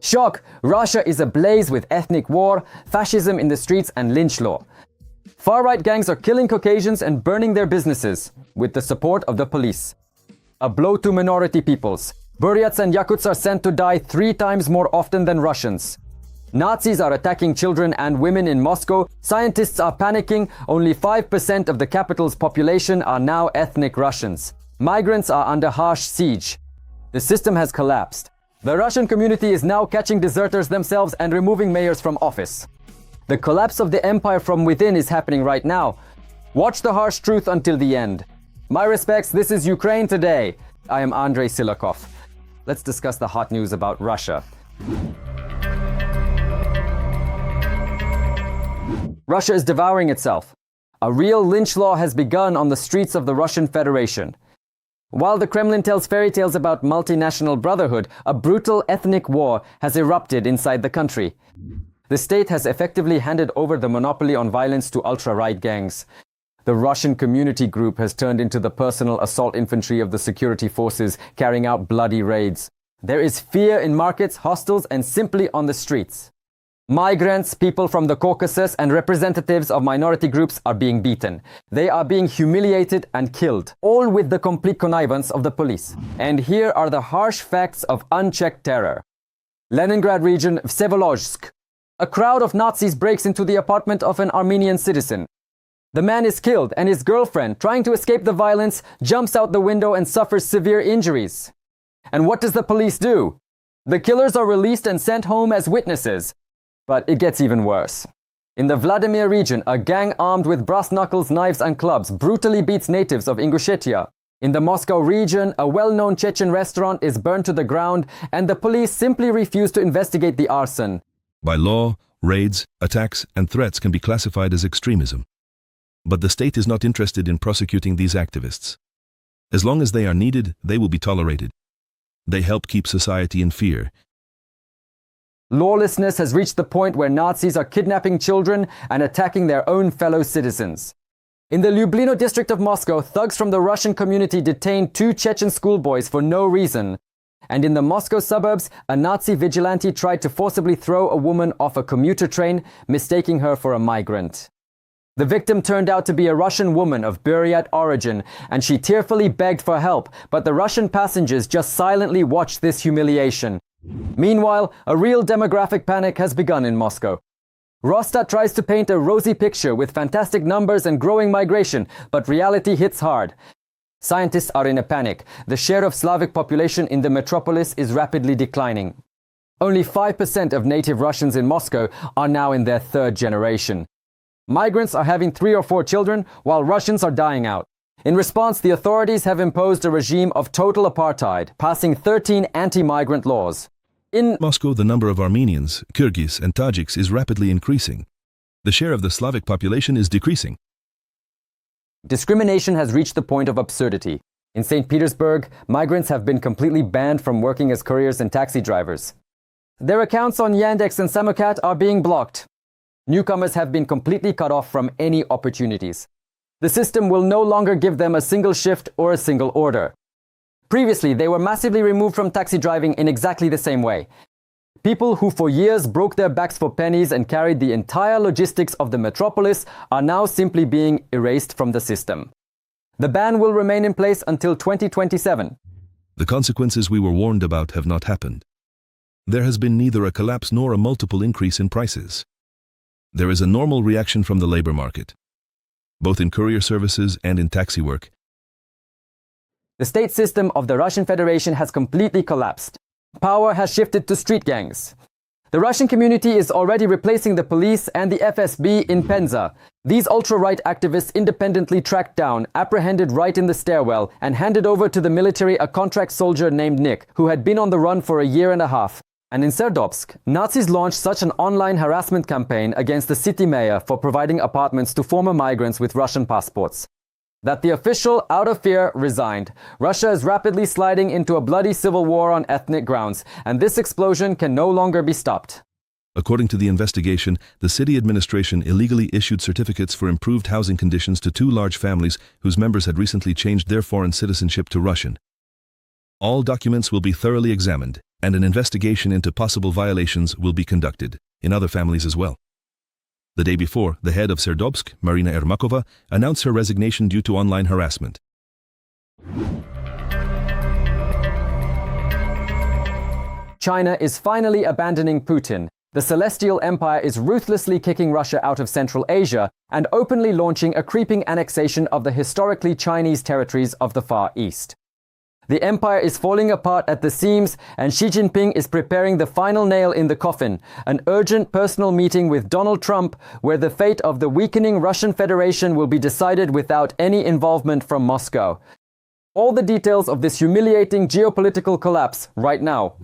Shock! Russia is ablaze with ethnic war, fascism in the streets and lynch law. Far-right gangs are killing Caucasians and burning their businesses, with the support of the police. A blow to minority peoples. Buryats and Yakuts are sent to die 3 times more often than Russians. Nazis are attacking children and women in Moscow. Scientists are panicking. Only 5% of the capital's population are now ethnic Russians. Migrants are under harsh siege. The system has collapsed. The Russian community is now catching deserters themselves and removing mayors from office. The collapse of the empire from within is happening right now. Watch the harsh truth until the end. My respects, this is Ukraine Today. I am Andrey Silakov. Let's discuss the hot news about Russia. Russia is devouring itself. A real lynch law has begun on the streets of the Russian Federation. While the Kremlin tells fairy tales about multinational brotherhood, a brutal ethnic war has erupted inside the country. The state has effectively handed over the monopoly on violence to ultra-right gangs. The Russian community group has turned into the personal assault infantry of the security forces, carrying out bloody raids. There is fear in markets, hostels, and simply on the streets. Migrants, people from the Caucasus, and representatives of minority groups are being beaten. They are being humiliated and killed, all with the complete connivance of the police. And here are the harsh facts of unchecked terror. Leningrad region, Vsevolozhsk. A crowd of Nazis breaks into the apartment of an Armenian citizen. The man is killed, and his girlfriend, trying to escape the violence, jumps out the window and suffers severe injuries. And what does the police do? The killers are released and sent home as witnesses. But it gets even worse. In the Vladimir region, a gang armed with brass knuckles, knives and clubs brutally beats natives of Ingushetia. In the Moscow region, a well-known Chechen restaurant is burned to the ground, and the police simply refuse to investigate the arson. By law, raids, attacks, and threats can be classified as extremism. But the state is not interested in prosecuting these activists. As long as they are needed, they will be tolerated. They help keep society in fear. Lawlessness has reached the point where Nazis are kidnapping children and attacking their own fellow citizens. In the Lublino district of Moscow, thugs from the Russian community detained 2 Chechen schoolboys for no reason. And in the Moscow suburbs, a Nazi vigilante tried to forcibly throw a woman off a commuter train, mistaking her for a migrant. The victim turned out to be a Russian woman of Buryat origin, and she tearfully begged for help, but the Russian passengers just silently watched this humiliation. Meanwhile, a real demographic panic has begun in Moscow. Rostat tries to paint a rosy picture with fantastic numbers and growing migration, but reality hits hard. Scientists are in a panic. The share of Slavic population in the metropolis is rapidly declining. Only 5% of native Russians in Moscow are now in their 3rd generation. Migrants are having 3 or 4 children, while Russians are dying out. In response, the authorities have imposed a regime of total apartheid, passing 13 anti-migrant laws. In Moscow, the number of Armenians, Kyrgyz, and Tajiks is rapidly increasing. The share of the Slavic population is decreasing. Discrimination has reached the point of absurdity. In St. Petersburg, migrants have been completely banned from working as couriers and taxi drivers. Their accounts on Yandex and Samokat are being blocked. Newcomers have been completely cut off from any opportunities. The system will no longer give them a single shift or a single order. Previously, they were massively removed from taxi driving in exactly the same way. People who for years broke their backs for pennies and carried the entire logistics of the metropolis are now simply being erased from the system. The ban will remain in place until 2027. The consequences we were warned about have not happened. There has been neither a collapse nor a multiple increase in prices. There is a normal reaction from the labor market, both in courier services and in taxi work. The state system of the Russian Federation has completely collapsed. Power has shifted to street gangs. The Russian community is already replacing the police and the FSB in Penza. These ultra-right activists independently tracked down, apprehended right in the stairwell, and handed over to the military a contract soldier named Nick, who had been on the run for a year and a half. And in Serdobsk, Nazis launched such an online harassment campaign against the city mayor for providing apartments to former migrants with Russian passports, that the official, out of fear, resigned. Russia is rapidly sliding into a bloody civil war on ethnic grounds, and this explosion can no longer be stopped. According to the investigation, the city administration illegally issued certificates for improved housing conditions to 2 large families whose members had recently changed their foreign citizenship to Russian. All documents will be thoroughly examined. and an investigation into possible violations will be conducted, in other families as well. The day before, the head of Serdobsk, Marina Ermakova, announced her resignation due to online harassment. China is finally abandoning Putin. The Celestial Empire is ruthlessly kicking Russia out of Central Asia and openly launching a creeping annexation of the historically Chinese territories of the Far East. The empire is falling apart at the seams, and Xi Jinping is preparing the final nail in the coffin, an urgent personal meeting with Donald Trump where the fate of the weakening Russian Federation will be decided without any involvement from Moscow. All the details of this humiliating geopolitical collapse right now.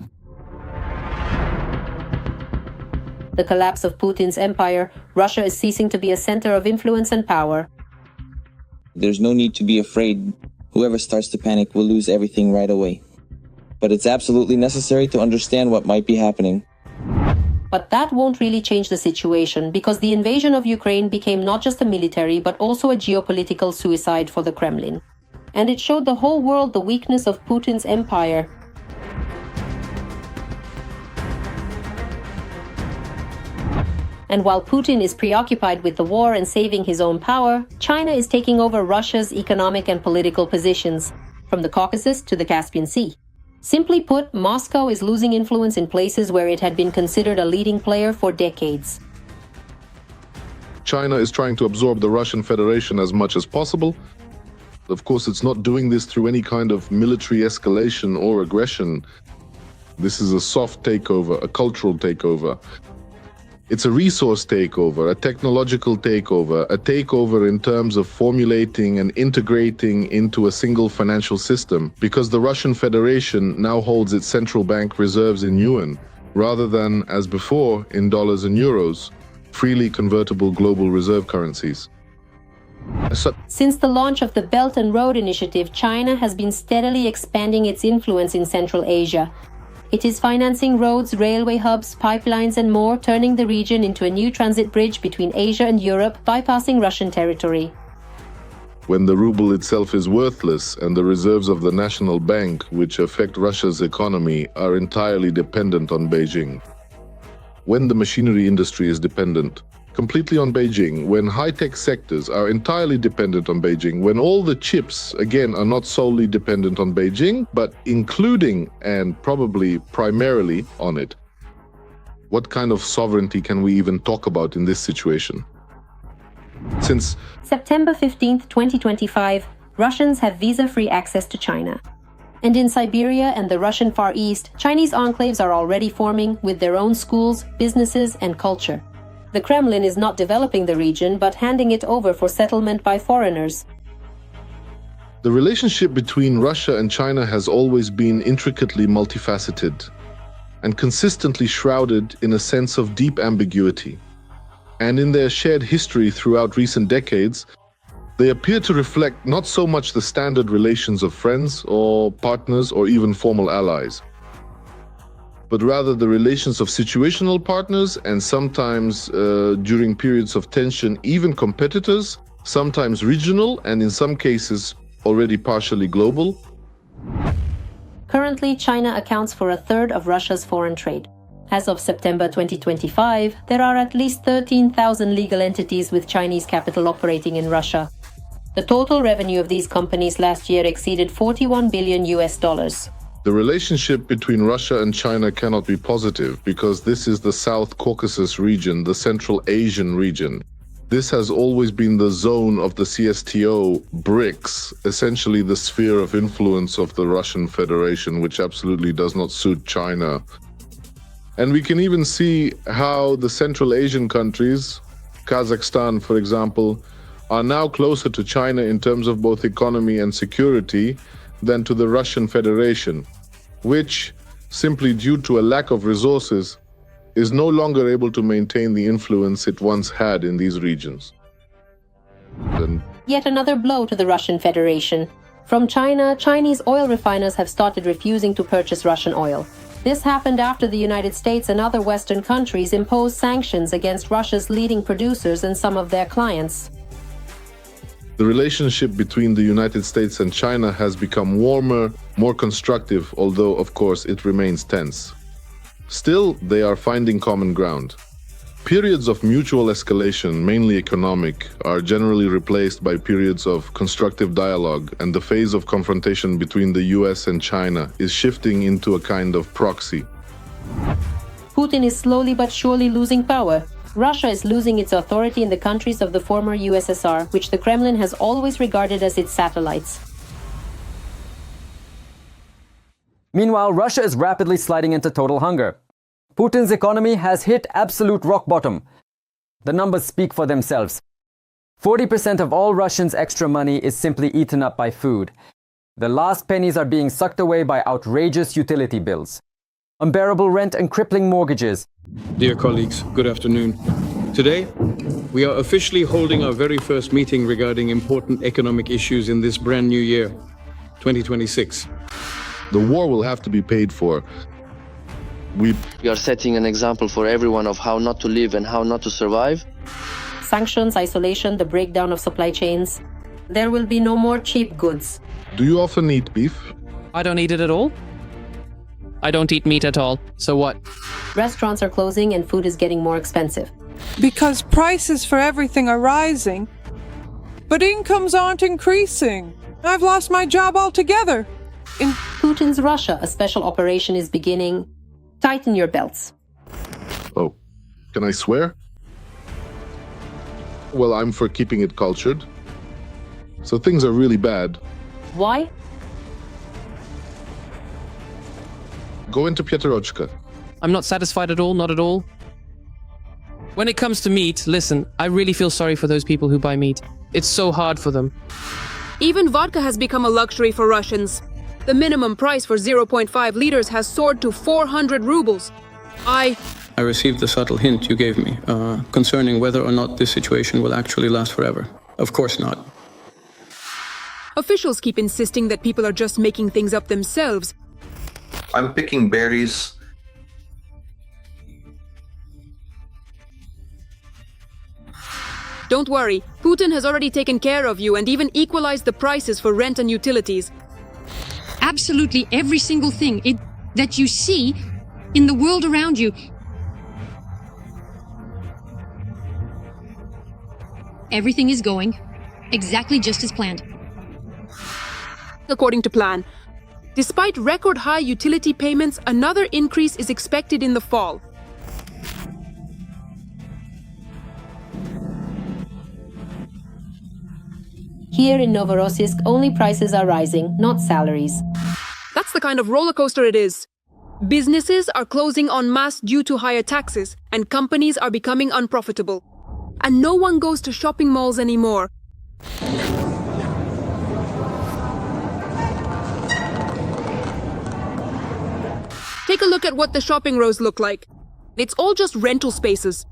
The collapse of Putin's empire, Russia is ceasing to be a center of influence and power. There's no need to be afraid. Whoever starts to panic will lose everything right away. But it's absolutely necessary to understand what might be happening. But that won't really change the situation, because the invasion of Ukraine became not just a military but also a geopolitical suicide for the Kremlin. And it showed the whole world the weakness of Putin's empire. And while Putin is preoccupied with the war and saving his own power, China is taking over Russia's economic and political positions, from the Caucasus to the Caspian Sea. Simply put, Moscow is losing influence in places where it had been considered a leading player for decades. China is trying to absorb the Russian Federation as much as possible. Of course, it's not doing this through any kind of military escalation or aggression. This is a soft takeover, a cultural takeover. It's a resource takeover, a technological takeover, a takeover in terms of formulating and integrating into a single financial system, because the Russian Federation now holds its central bank reserves in yuan, rather than, as before, in dollars and euros, freely convertible global reserve currencies. Since the launch of the Belt and Road Initiative, China has been steadily expanding its influence in Central Asia. It is financing roads, railway hubs, pipelines and more, turning the region into a new transit bridge between Asia and Europe, bypassing Russian territory. When the ruble itself is worthless and the reserves of the national bank, which affect Russia's economy, are entirely dependent on Beijing. When the machinery industry is dependent completely on Beijing, when high-tech sectors are entirely dependent on Beijing, when all the chips, again, are not solely dependent on Beijing, but including and probably primarily on it, what kind of sovereignty can we even talk about in this situation? Since September 15, 2025, Russians have visa-free access to China. And in Siberia and the Russian Far East, Chinese enclaves are already forming with their own schools, businesses, and culture. The Kremlin is not developing the region, but handing it over for settlement by foreigners. the relationship between Russia and China has always been intricately multifaceted and consistently shrouded in a sense of deep ambiguity. And in their shared history throughout recent decades, they appear to reflect not so much the standard relations of friends or partners or even formal allies, but rather the relations of situational partners and sometimes, during periods of tension, even competitors, sometimes regional and in some cases already partially global. Currently, China accounts for a third of Russia's foreign trade. As of September 2025, there are at least 13,000 legal entities with Chinese capital operating in Russia. The total revenue of these companies last year exceeded $41 billion. The relationship between Russia and China cannot be positive because this is the South Caucasus region, the Central Asian region. This has always been the zone of the CSTO BRICS, essentially the sphere of influence of the Russian Federation, which absolutely does not suit China. And we can even see how the Central Asian countries, Kazakhstan for example, are now closer to China in terms of both economy and security than to the Russian Federation, which, simply due to a lack of resources, is no longer able to maintain the influence it once had in these regions. Yet another blow to the Russian Federation. From China, Chinese oil refiners have started refusing to purchase Russian oil. This happened after the United States and other Western countries imposed sanctions against Russia's leading producers and some of their clients. The relationship between the United States and China has become warmer, more constructive, although, of course, it remains tense. Still, they are finding common ground. Periods of mutual escalation, mainly economic, are generally replaced by periods of constructive dialogue, and the phase of confrontation between the US and China is shifting into a kind of proxy. Putin is slowly but surely losing power. Russia is losing its authority in the countries of the former USSR, which the Kremlin has always regarded as its satellites. Meanwhile, Russia is rapidly sliding into total hunger. Putin's economy has hit absolute rock bottom. The numbers speak for themselves. 40% of all Russians' extra money is simply eaten up by food. The last pennies are being sucked away by outrageous utility bills, unbearable rent and crippling mortgages. Dear colleagues, good afternoon. Today, we are officially holding our very first meeting regarding important economic issues in this brand new year, 2026. The war will have to be paid for. We are setting an example for everyone of how not to live and how not to survive. Sanctions, isolation, the breakdown of supply chains. There will be no more cheap goods. Do you often eat beef? I don't eat it at all. I don't eat meat at all. So what? Restaurants are closing and food is getting more expensive. Because prices for everything are rising, but incomes aren't increasing. I've lost my job altogether. In Putin's Russia, a special operation is beginning. Tighten your belts. Oh, can I swear? Well, I'm for keeping it cultured. So things are really bad. Why? Go into Pietrochka. I'm not satisfied at all, not at all. When it comes to meat, listen, I really feel sorry for those people who buy meat. It's so hard for them. Even vodka has become a luxury for Russians. The minimum price for 0.5 liters has soared to 400 rubles. I received the subtle hint you gave me concerning whether or not this situation will actually last forever. Of course not. Officials keep insisting that people are just making things up themselves. I'm picking berries. Don't worry, Putin has already taken care of you and even equalized the prices for rent and utilities. Absolutely every single thing that you see in the world around you. Everything is going exactly just as planned. According to plan. Despite record high utility payments, another increase is expected in the fall. Here in Novorossiysk, only prices are rising, not salaries. That's the kind of roller coaster it is. Businesses are closing en masse due to higher taxes, and companies are becoming unprofitable. And no one goes to shopping malls anymore. Take a look at what the shopping rows look like. It's all just rental spaces.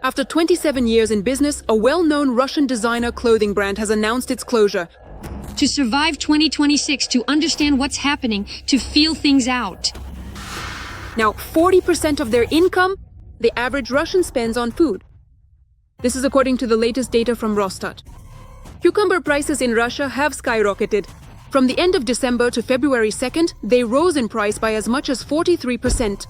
After 27 years in business, a well-known Russian designer clothing brand has announced its closure. To survive 2026, to understand what's happening, to feel things out. Now, 40% of their income, the average Russian spends on food. This is according to the latest data from Rosstat. Cucumber prices in Russia have skyrocketed. From the end of December to February 2nd, they rose in price by as much as 43%.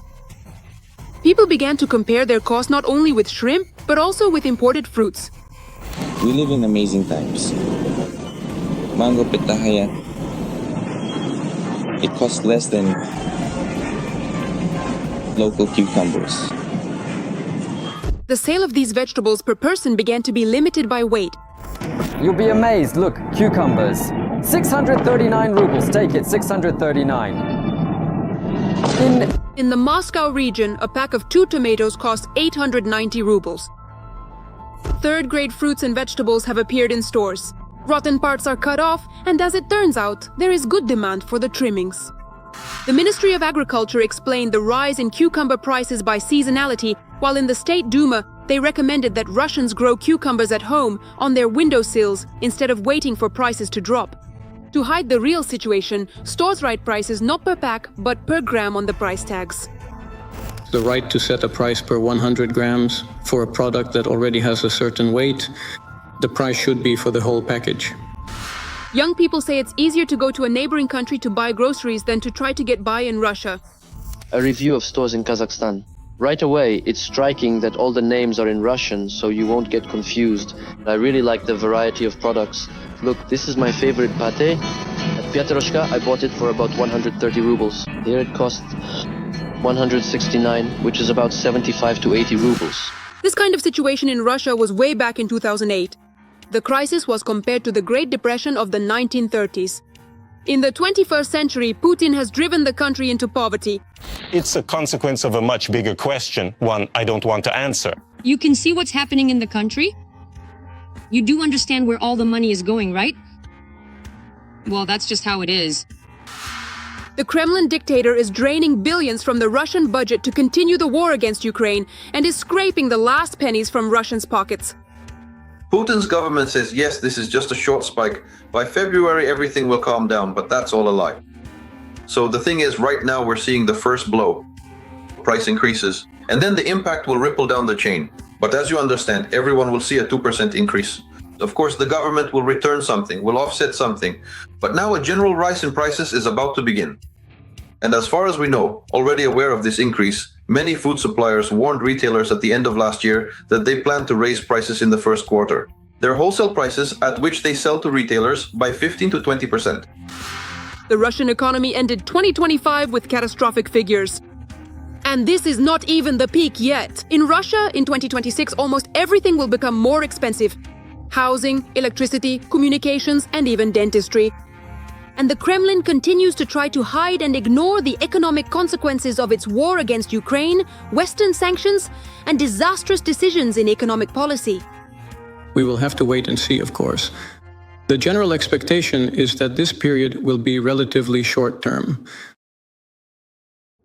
People began to compare their costs not only with shrimp, but also with imported fruits. We live in amazing times. Mango pitahaya. It costs less than local cucumbers. The sale of these vegetables per person began to be limited by weight. You'll be amazed. Look, cucumbers. 639 rubles. Take it, 639. In the Moscow region, a pack of 2 tomatoes costs 890 rubles. Third-grade fruits and vegetables have appeared in stores. Rotten parts are cut off, and as it turns out, there is good demand for the trimmings. The Ministry of Agriculture explained the rise in cucumber prices by seasonality, while in the State Duma, they recommended that Russians grow cucumbers at home on their windowsills instead of waiting for prices to drop. To hide the real situation, stores write prices not per pack, but per gram on the price tags. The right to set a price per 100 grams for a product that already has a certain weight, the price should be for the whole package. Young people say it's easier to go to a neighboring country to buy groceries than to try to get by in Russia. A review of stores in Kazakhstan. Right away, it's striking that all the names are in Russian, so you won't get confused. I really like the variety of products. Look, this is my favorite pate. At Pyatroshka, I bought it for about 130 rubles. Here it costs 169, which is about 75 to 80 rubles. This kind of situation in Russia was way back in 2008. The crisis was compared to the Great Depression of the 1930s. In the 21st century, Putin has driven the country into poverty. It's a consequence of a much bigger question, one I don't want to answer. You can see what's happening in the country. You do understand where all the money is going, right? Well, that's just how it is. The Kremlin dictator is draining billions from the Russian budget to continue the war against Ukraine and is scraping the last pennies from Russians' pockets. Putin's government says, yes, this is just a short spike. By February, everything will calm down, but that's all a lie. So the thing is, right now we're seeing the first blow, price increases, and then the impact will ripple down the chain. But as you understand, everyone will see a 2% increase. Of course, the government will return something, will offset something. But now a general rise in prices is about to begin. And as far as we know, already aware of this increase, many food suppliers warned retailers at the end of last year that they plan to raise prices in the first quarter. Their wholesale prices at which they sell to retailers by 15 to 20%. The Russian economy ended 2025 with catastrophic figures. And this is not even the peak yet. In Russia, in 2026, almost everything will become more expensive. Housing, electricity, communications, and even dentistry. And the Kremlin continues to try to hide and ignore the economic consequences of its war against Ukraine, Western sanctions, and disastrous decisions in economic policy. We will have to wait and see, of course. The general expectation is that this period will be relatively short-term.